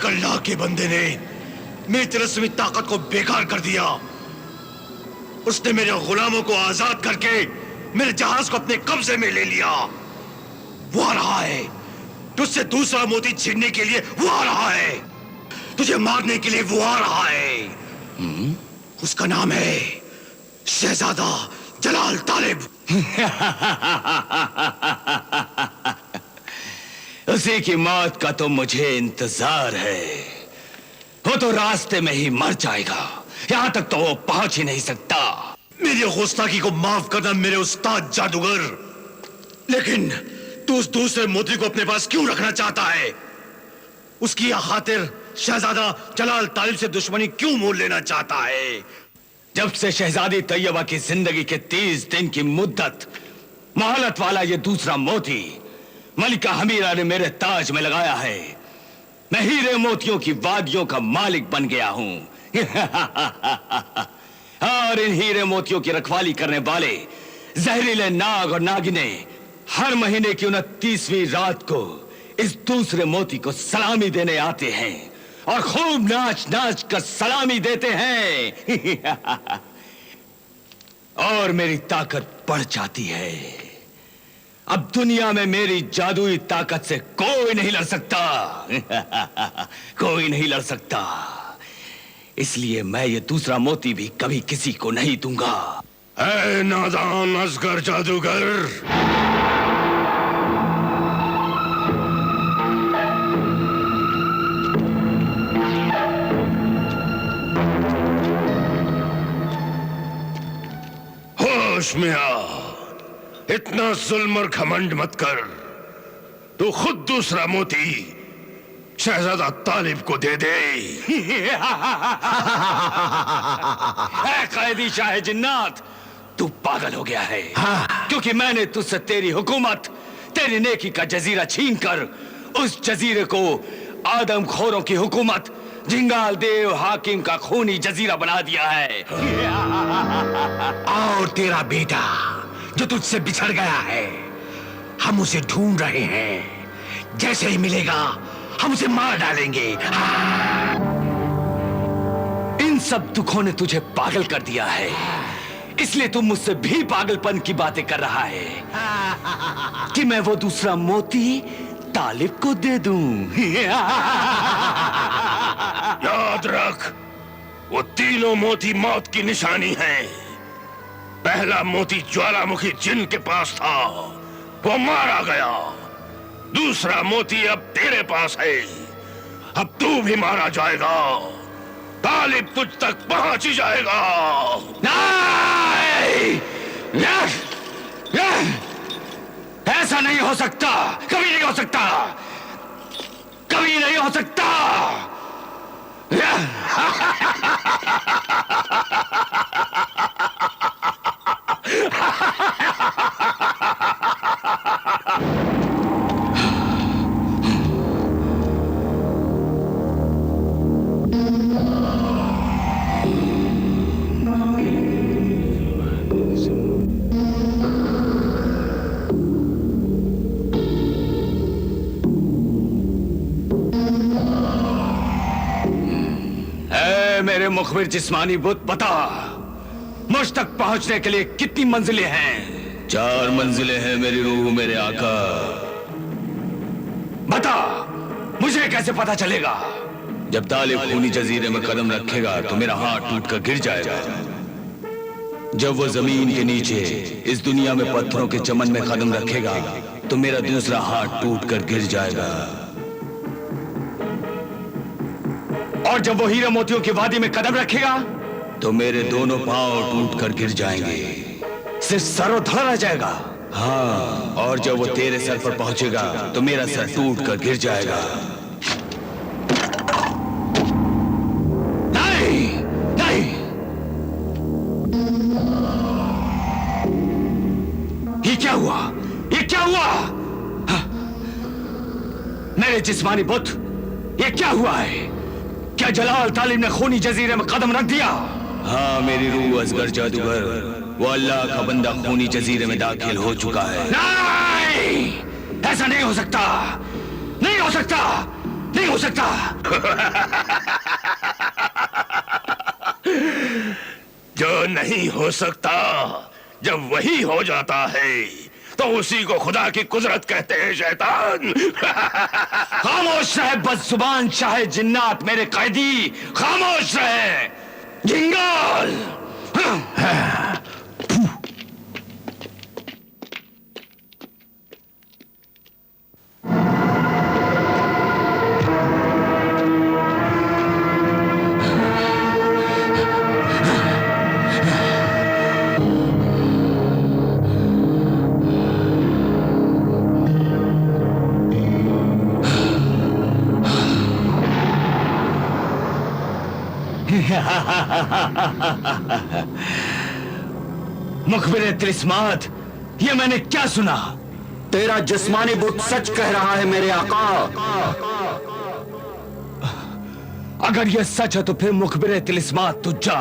अल्लाह के बंदे ने मेरी तिलस्मी ताकत को बेकार कर दिया। उसने मेरे गुलामों को आजाद करके मेरे जहाज को अपने कब्जे में ले लिया। वो आ रहा है, तुझसे दूसरा मोती छीनने के लिए वो आ रहा है, तुझे मारने के लिए वो आ रहा है। उसका नाम है शहजादा जलाल तालिब। उसी की मौत का तो मुझे इंतजार है। वो तो रास्ते में ही मर जाएगा, यहां तक तो वो पहुंच ही नहीं सकता। मेरी गुस्ताखी को माफ करना मेरे उस्ताद जादूगर, लेकिन तू उस दूसरे मोती को अपने पास क्यों रखना चाहता है? उसकी खातिर शहजादा जलाल तालिब से दुश्मनी क्यों मोल लेना चाहता है? जब से शहजादी तैयबा की जिंदगी के 30 दिन की मुद्दत मोहलत वाला ये दूसरा मोती मलिका हमीरा ने मेरे ताज में लगाया है, मैं हीरे मोतियों की वादियों का मालिक बन गया हूं। और इन हीरे मोतियों की रखवाली करने वाले जहरीले नाग और नागिने हर महीने की 29वीं रात को इस दूसरे मोती को सलामी देने आते हैं और खूब नाच नाच कर सलामी देते हैं। और मेरी ताकत बढ़ जाती है। अब दुनिया में मेरी जादुई ताकत से कोई नहीं लड़ सकता। कोई नहीं लड़ सकता। इसलिए मैं ये दूसरा मोती भी कभी किसी को नहीं दूंगा। ऐ नादान असगर जादूगर, होश में आ। इतना जुल्म और घमंड मत कर। तू खुद दूसरा मोती शहजादा तालिब को दे दे। कैदी शाह जिन्नात, तू पागल हो गया है। क्योंकि मैंने तुझसे तेरी हुकूमत, तेरी नेकी का जजीरा छीनकर उस जजीरे को आदमखोरों की हुकूमत जिंगाल देव हाकिम का खूनी जजीरा बना दिया है। और तेरा बेटा जो तुझसे बिछड़ गया है, हम उसे ढूंढ रहे हैं। जैसे ही मिलेगा हम उसे मार डालेंगे। इन सब दुखों ने तुझे पागल कर दिया है, इसलिए तुम मुझसे भी पागलपन की बातें कर रहा है कि मैं वो दूसरा मोती तालिब को दे दूं। याद रख, वो तीनों मोती मौत की निशानी हैं। पहला मोती ज्वालामुखी जिन के पास था, वो मारा गया। दूसरा मोती अब तेरे पास है, अब तू भी मारा जाएगा। तालिब तुझ तक पहुंच ही जाएगा। नहीं! ऐसा नहीं हो सकता, कभी नहीं हो सकता, कभी नहीं हो सकता। मेरे मुखबिर जिस्मानी बुत, बता मुझ तक पहुंचने के लिए कितनी मंजिलें हैं? 4 मंजिलें हैं मेरी रूह मेरे आका। बता, मुझे कैसे पता चलेगा? जब तालिब खूनी जजीरे में कदम रखेगा तो मेरा हाथ टूटकर गिर जाएगा। जब वो जमीन के नीचे इस दुनिया में पत्थरों के चमन में कदम रखेगा तो मेरा दूसरा हाथ टूटकर गिर जाएगा। और जब वो हीरे मोतियों की वादी में कदम रखेगा तो मेरे दोनों पांव टूटकर गिर जाएंगे। सिर्फ सर धड़ रह जाएगा। हाँ, और जब वो तेरे सर पर पहुंचेगा तो मेरा सर टूटकर गिर जाएगा। नहीं, नहीं, ये क्या हुआ? ये क्या हुआ? हाँ? मेरे जिस्मानी बुत, ये क्या हुआ है? क्या जलाल तालिब ने खूनी जजीरे में कदम रख दिया? हाँ मेरी रूह असगर जादूगर, वो अल्लाह का बंदा खूनी जजीरे में दाखिल हो चुका है। नहीं, ऐसा नहीं हो सकता, नहीं हो सकता, नहीं हो सकता। जो नहीं हो सकता जब वही हो जाता है तो उसी को खुदा की कुदरत कहते हैं शैतान। खामोश रहे बदजुबान शाहे जिन्नात मेरे कैदी, खामोश रहे जिंगाल। मुखबिर तिलिस्मात, ये मैंने क्या सुना? तेरा जिस्मानी बुत सच कह रहा है मेरे आका। अगर यह सच है तो फिर मुखबिर तिलिस्मात तू जा,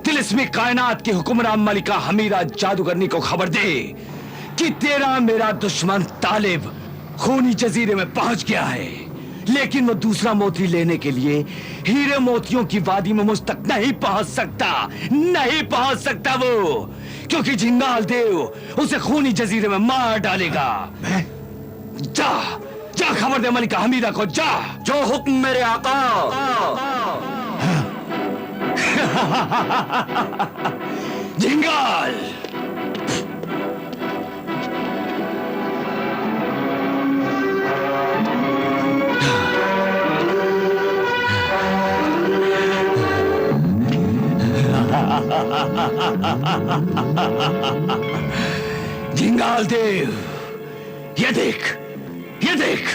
तिलिस्मी कायनात की हुक्मरान मलिका हमीरा जादूगरनी को खबर दे कि तेरा मेरा दुश्मन तालिब खूनी जजीरे में पहुंच गया है, लेकिन वो दूसरा मोती लेने के लिए हीरे मोतियों की वादी में मुझ तक नहीं पहुंच सकता, नहीं पहुंच सकता वो, क्योंकि झिंगाल देव उसे खूनी जजीरे में मार डालेगा। जा जा खबर दे मलिका हमीदा को, जा। जो हुक्म मेरे आका। झिंगाल झिंगाल देव, ये देख, ये देख,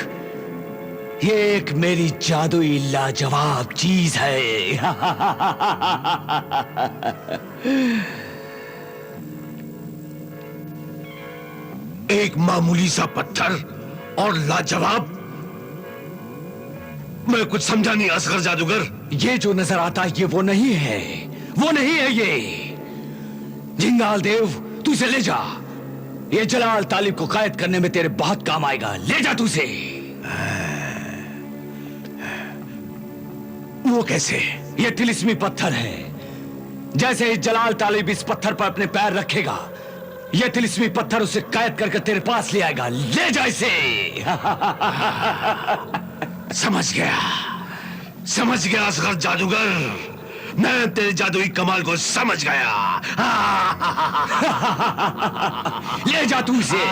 ये एक मेरी जादुई लाजवाब चीज है। एक मामूली सा पत्थर और लाजवाब? मैं कुछ समझा नहीं असगर जादूगर। ये जो नजर आता है ये वो नहीं है, वो नहीं है ये। झिंगाल देव तू इसे ले जा, ये जलाल तालिब को कैद करने में तेरे बहुत काम आएगा। ले जा तू इसे। वो कैसे? ये तिलिस्मी पत्थर है, जैसे ही जलाल तालिब इस पत्थर पर अपने पैर रखेगा, ये तिलिस्मी पत्थर उसे कैद करके तेरे पास ले आएगा। ले जा इसे। समझ गया, समझ गया असगर जादूगर, मैं तेरे जादुई कमाल को समझ गया। ले जा तू इसे।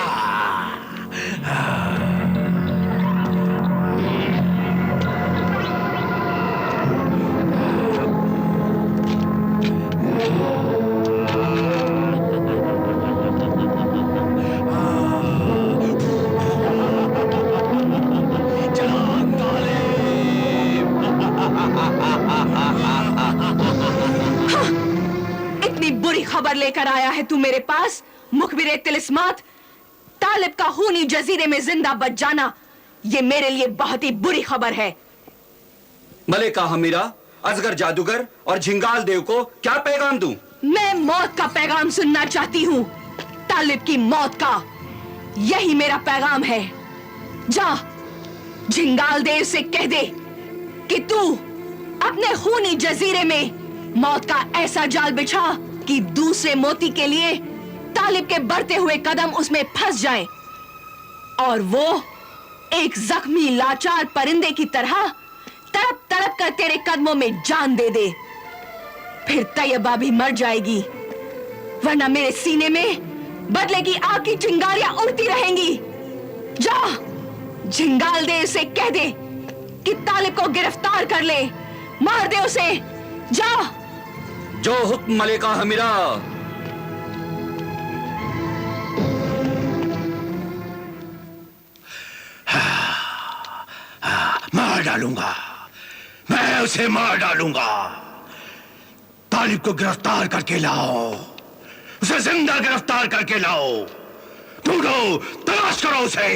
खबर लेकर आया है तू मेरे पास, मुखबिर तिलिस्मात। तालिब का खूनी जजीरे में जिंदा बच जाना, ये मेरे लिए बहुत ही बुरी खबर है। मलिका हमीरा, असगर जादूगर और झिंगाल देव को क्या पैगाम दूं? मैं मौत का पैगाम सुनना चाहती हूँ, तालिब की मौत का। यही मेरा पैगाम है। जा झिंगाल देव से कह दे कि तू अपने खूनी जजीरे में मौत का ऐसा जाल बिछा कि दूसरे मोती के लिए तालिब के बढ़ते हुए कदम उसमें फंस जाएं और वो एक जख्मी लाचार परिंदे की तरह तड़प तड़प कर तेरे कदमों में जान दे दे। फिर तैयबा भी मर जाएगी, वरना मेरे सीने में बदले की आग की चिंगारियां उड़ती रहेंगी। जा झिंगाल दे उसे कह दे कि तालिब को गिरफ्तार कर ले, मार दे उसे। जा। जो हुक्म मलिका हमीरा। मार डालूंगा, मैं उसे मार डालूंगा। तालिब को गिरफ्तार करके लाओ, उसे जिंदा गिरफ्तार करके लाओ। ढूंढो, तलाश करो उसे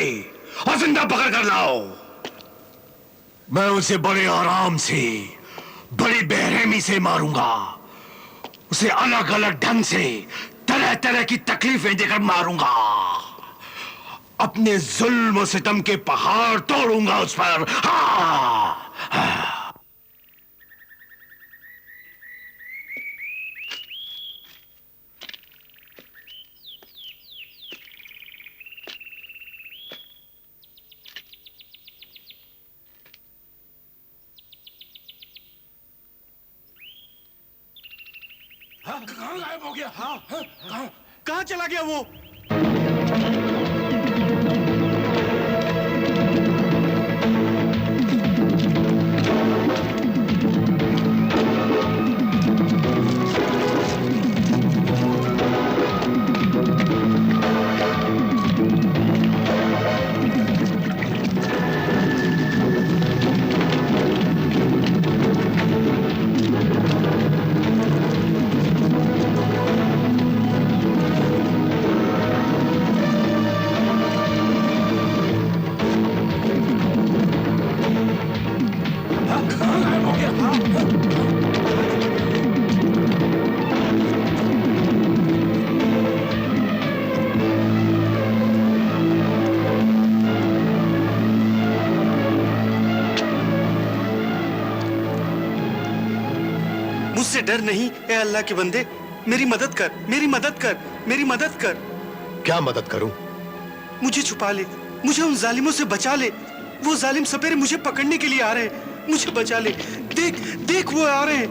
और जिंदा पकड़ कर लाओ। मैं उसे बड़े आराम से, बड़ी बेरहमी से मारूंगा। उसे अलग अलग ढंग से तरह तरह की तकलीफें देकर मारूंगा। अपने जुल्म और सितम के पहाड़ तोड़ूंगा उस पर। हाँ, हाँ। कहाँ गायब हो गया? हाँ, कहाँ चला गया वो? मुझसे डर नहीं, ए अल्लाह के बंदे, मेरी मदद कर, मेरी मदद कर, मेरी मदद कर। क्या मदद करूं? मुझे छुपा ले, मुझे उन जालिमों से बचा ले। वो जालिम सपेरे मुझे पकड़ने के लिए आ रहे हैं, मुझे बचा ले। देख देख वो आ रहे हैं।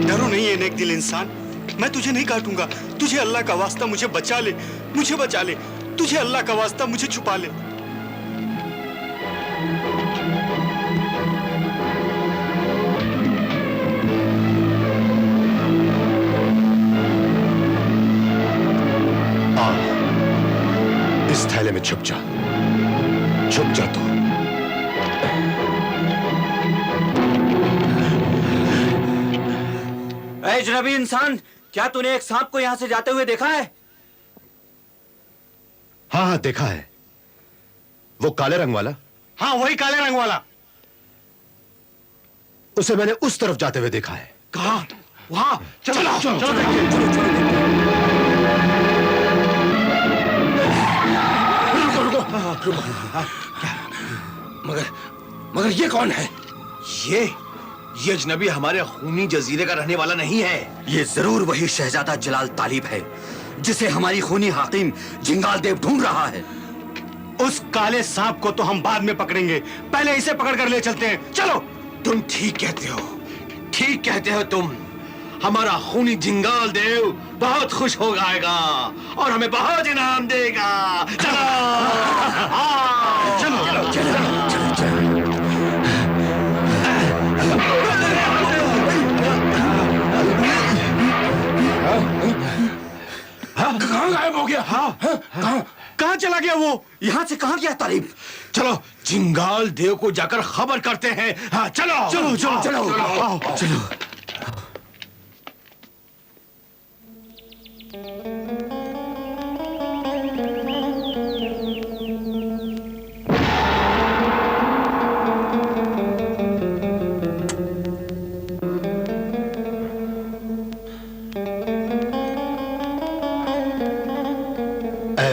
डरो नहीं है नेक दिल इंसान, मैं तुझे नहीं काटूंगा। तुझे अल्लाह का वास्ता मुझे बचा ले, मुझे बचा ले। तुझे अल्लाह का वास्ता मुझे छुपा ले। इस थैले में छुप जा, छुप जा तू। ऐ अजनबी इंसान, क्या तूने एक सांप को यहां से जाते हुए देखा है? हाँ हाँ देखा है, वो काले रंग वाला। हाँ वही काले रंग वाला। उसे मैंने उस तरफ जाते हुए देखा है। कहाँ? वहां चलो चलो चलो, चलो, देखते हैं। मगर ये कौन है? ये अजनबी हमारे खूनी जजीरे का रहने वाला नहीं है। ये जरूर वही शहजादा जलाल तालिब है जिसे हमारी खूनी हाकिम जिंगाल देव ढूंढ रहा है। उस काले सांप को तो हम बाद में पकड़ेंगे, पहले इसे पकड़ कर ले चलते हैं। चलो। तुम ठीक कहते हो, ठीक कहते हो तुम। हमारा खूनी जिंगाल देव बहुत खुश हो जाएगा और हमें बहुत इनाम देगा। चलो चलो चलो चलो चलो चलो। कहाँ गायब हो गया? हाँ, कहाँ चला गया वो? यहां से कहां गया तालिब? चलो जिंगाल देव को जाकर खबर करते हैं। हाँ चलो चलो चलो चलो आओ, चलो।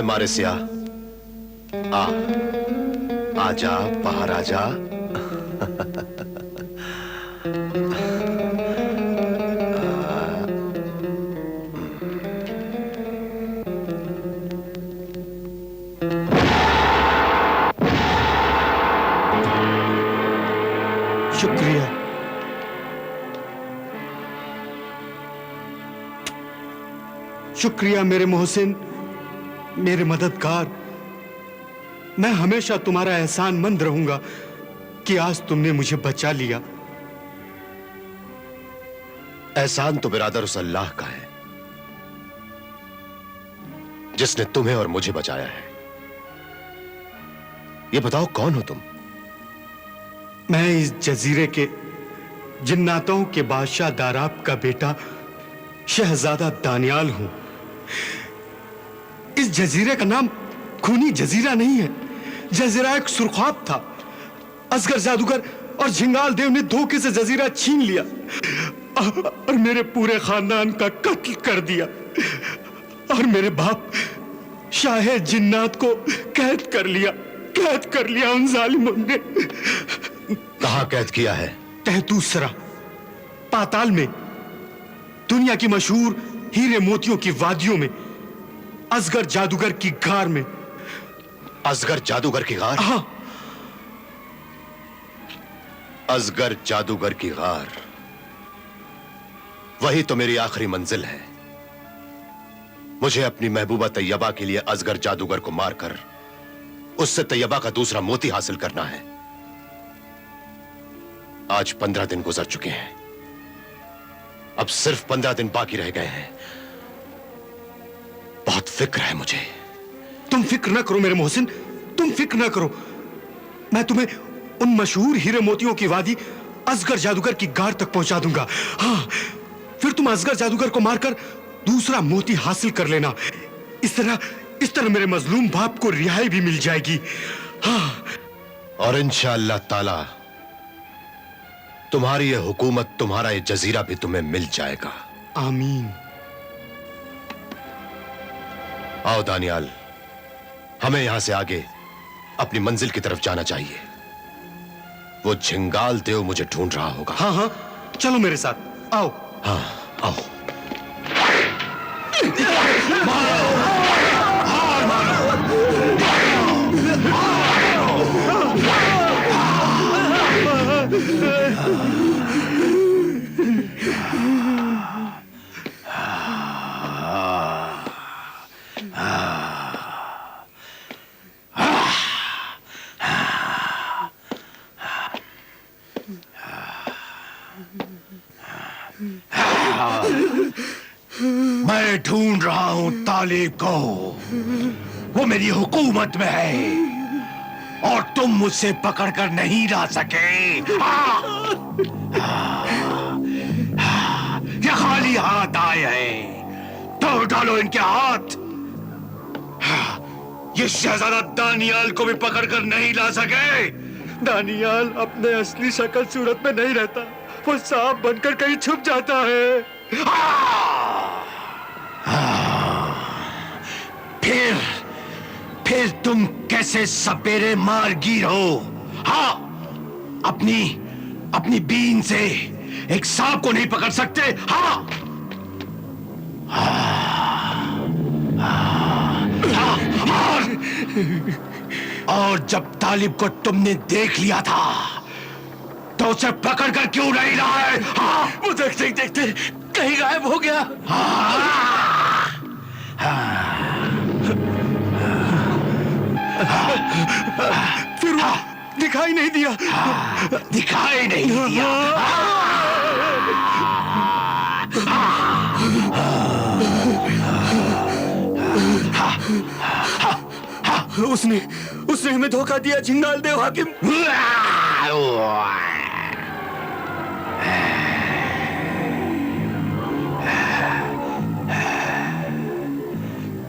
मारे सिया, आजा बाहर आजा। शुक्रिया। शुक्रिया मेरे मोहसिन, मेरे मददगार। मैं हमेशा तुम्हारा एहसानमंद रहूंगा कि आज तुमने मुझे बचा लिया। एहसान तो बिरादर उस अल्लाह का है जिसने तुम्हें और मुझे बचाया है। ये बताओ कौन हो तुम? मैं इस जजीरे के जिन्नातों के बादशाह दाराब का बेटा शहजादा दानियाल हूं। इस जजीरे का नाम खूनी जजीरा नहीं है, जजीरा एक सुरख्वाब था। असगर जादूगर और झिंगाल देव ने धोखे से जजीरा छीन लिया और मेरे पूरे खानदान का कत्ल कर दिया। और मेरे शाहे जिन्नात को कैद कर लिया उन जालिमों ने। कहां कैद किया है? तहतूसरा, पाताल में, दुनिया की मशहूर हीरे मोतियों की वादियों में, असगर जादूगर की गार में। असगर जादूगर की गार? हाँ। असगर जादूगर की गार, वही तो मेरी आखिरी मंजिल है। मुझे अपनी महबूबा तैयबा के लिए असगर जादूगर को मारकर उससे तैयबा का दूसरा मोती हासिल करना है। आज 15 दिन गुजर चुके हैं, अब सिर्फ 15 दिन बाकी रह गए हैं। बहुत फिक्र है मुझे। तुम फिक्र ना करो मेरे मोहसिन, तुम फिक्र ना करो। मैं तुम्हें उन मशहूर हीरे मोतियों की वादी असगर जादूगर की गार तक पहुंचा दूंगा। हाँ, फिर तुम असगर जादूगर को मारकर दूसरा मोती हासिल कर लेना। इस तरह मेरे मजलूम बाप को रिहाई भी मिल जाएगी। हाँ। और इंशाअल्लाह ताला तुम्हारी ये हुकूमत, तुम्हारा ये जजीरा भी तुम्हें मिल जाएगा। आमीन। आओ दानियाल, हमें यहां से आगे अपनी मंजिल की तरफ जाना चाहिए। वो झिंगाल देव मुझे ढूंढ रहा होगा। हाँ हाँ, चलो मेरे साथ, आओ। हाँ, आओ। मैं ढूंढ रहा हूं तालिब को, वो मेरी हुकूमत में है और तुम मुझसे पकड़कर नहीं ला सके। ये खाली हाथ आए हैं, तोड़ डालो इनके हाथ। ये शहजादा दानियाल को भी पकड़कर नहीं ला सके। दानियाल अपने असली शक्ल सूरत में नहीं रहता, वो सांप बनकर कहीं छुप जाता है। फिर तुम कैसे सपेरे मारगीर हो? हाँ, अपनी बीन से एक सांप को नहीं पकड़ सकते? हाँ, और जब तालिब को तुमने देख लिया था तो उसे पकड़कर क्यों नहीं लाए? हाँ, वो देखते ही देखते कहीं गायब हो गया। फिर वो दिखाई नहीं दिया। दिखाई नहीं दिया। उसने हमें धोखा दिया झिंगाल देव हाकिम।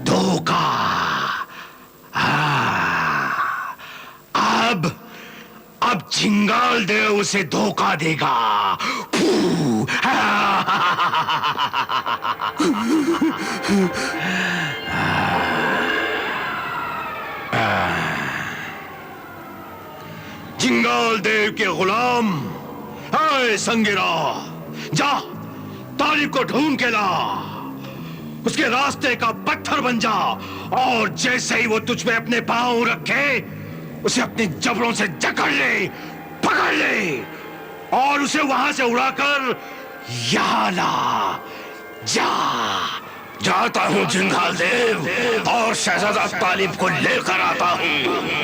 धोखा। अब झिंगाल देव उसे धोखा देगा। झिंगाल देव के गुलाम, हाय संगिरा, जा तालिब को ढूंढ के ला, उसके रास्ते का पत्थर बन जा और जैसे ही वो तुझ में अपने पांव रखे उसे अपने जबड़ों से जकड़ ले, पकड़ ले और उसे वहां से उड़ाकर यहां ला। जाता हूं झिंगाल देव और शहजादा तालिब को लेकर आता हूं।